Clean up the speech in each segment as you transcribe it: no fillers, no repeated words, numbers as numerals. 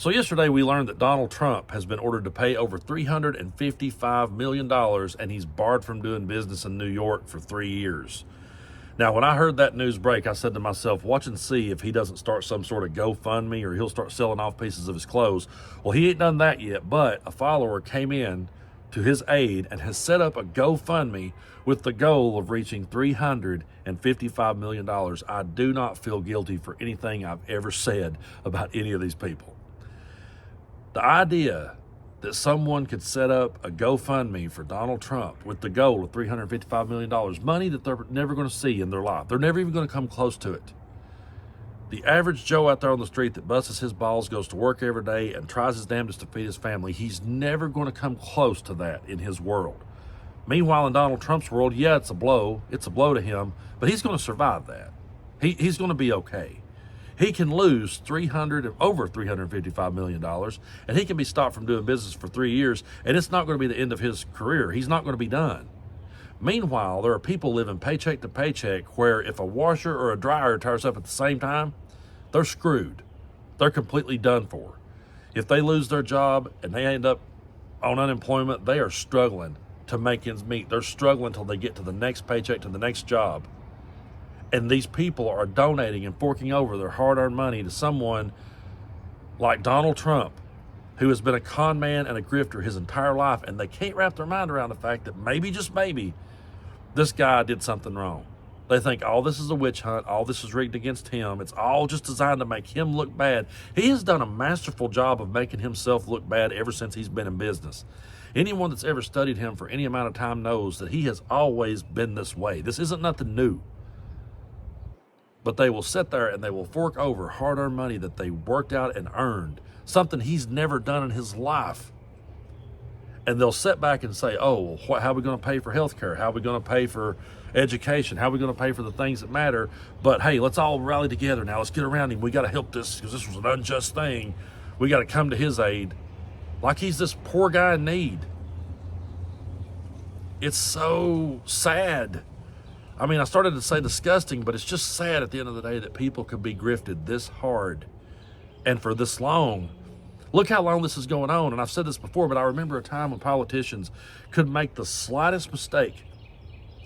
So yesterday we learned that Donald Trump has been ordered to pay over $355 million, and he's barred from doing business in New York for 3 years. Now, when I heard that news break, I said to myself, watch and see if he doesn't start some sort of GoFundMe or he'll start selling off pieces of his clothes. Well, he ain't done that yet, but a follower came in to his aid and has set up a GoFundMe with the goal of reaching $355 million. I do not feel guilty for anything I've ever said about any of these people. The idea that someone could set up a GoFundMe for Donald Trump with the goal of $355 million, money that they're never going to see in their life. They're never even going to come close to it. The average Joe out there on the street that busts his balls, goes to work every day, and tries his damnedest to feed his family, he's never going to come close to that in his world. Meanwhile, in Donald Trump's world, yeah, it's a blow. It's a blow to him, but he's going to survive that. He's going to be okay. He can lose over $355 million, and he can be stopped from doing business for 3 years, and it's not going to be the end of his career. He's not going to be done. Meanwhile, there are people living paycheck to paycheck where if a washer or a dryer tears up at the same time, they're screwed. They're completely done for. If they lose their job and they end up on unemployment, they are struggling to make ends meet. They're struggling until they get to the next paycheck, to the next job. And these people are donating and forking over their hard-earned money to someone like Donald Trump, who has been a con man and a grifter his entire life, and they can't wrap their mind around the fact that maybe, just maybe, this guy did something wrong. They think all this is a witch hunt, all this is rigged against him, it's all just designed to make him look bad. He has done a masterful job of making himself look bad ever since he's been in business. Anyone that's ever studied him for any amount of time knows that he has always been this way. This isn't nothing new. But they will sit there and they will fork over hard-earned money that they worked out and earned, something he's never done in his life. And they'll sit back and say, oh, well, how are we going to pay for health care? How are we going to pay for education? How are we going to pay for the things that matter? But hey, let's all rally together now. Let's get around him. We got to help this because this was an unjust thing. We got to come to his aid. Like he's this poor guy in need. It's so sad. I mean, I started to say disgusting, but it's just sad at the end of the day that people could be grifted this hard and for this long. Look how long this is going on. And I've said this before, but I remember a time when politicians could make the slightest mistake.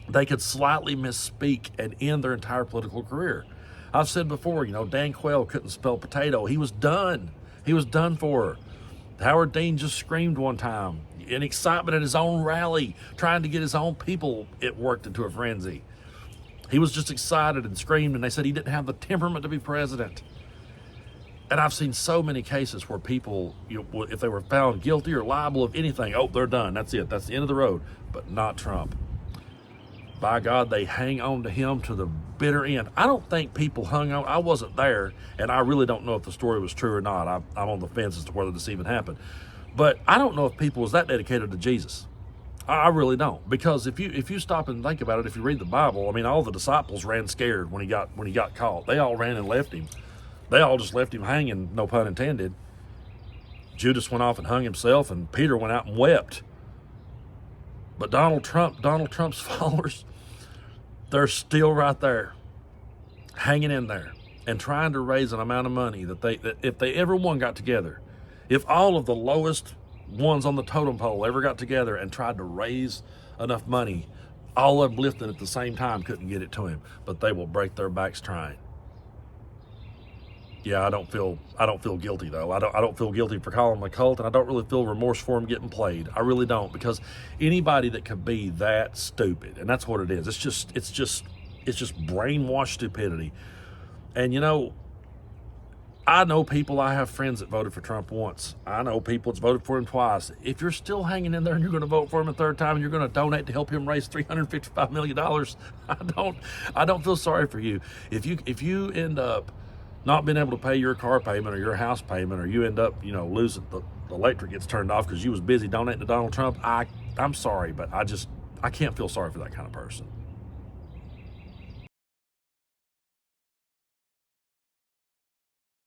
They could slightly misspeak and end their entire political career. I've said before, Dan Quayle couldn't spell potato. He was done. He was done for. Howard Dean just screamed one time in excitement at his own rally, trying to get his own people worked into a frenzy. He was just excited and screamed, and they said he didn't have the temperament to be president. And I've seen so many cases where people, if they were found guilty or liable of anything, oh, they're done. That's it. That's the end of the road. But not Trump. By God, they hang on to him to the bitter end. I don't think people hung on. I wasn't there, and I really don't know if the story was true or not. I'm on the fence as to whether this even happened. But I don't know if people was that dedicated to Jesus. I really don't, because if you stop and think about it, if you read the Bible, I mean, all the disciples ran scared when he got caught. They all ran and left him. They all just left him hanging, no pun intended. Judas went off and hung himself, and Peter went out and wept. But Donald Trump's followers, they're still right there, hanging in there, and trying to raise an amount of money that if they ever got together, if all of the lowest ones on the totem pole ever got together and tried to raise enough money, all of them lifting at the same time couldn't get it to him, but they will break their backs trying. Yeah, I don't feel guilty though. I don't feel guilty for calling them a cult, and I don't really feel remorse for them getting played. I really don't, because anybody that could be that stupid, and that's what it is. It's just brainwashed stupidity. And I know people, I have friends that voted for Trump once. I know people that's voted for him twice. If you're still hanging in there and you're going to vote for him a third time and you're going to donate to help him raise $355 million, I don't feel sorry for you. If you end up not being able to pay your car payment or your house payment, or you end up, losing, the electric gets turned off because you was busy donating to Donald Trump, I'm sorry, but I can't feel sorry for that kind of person.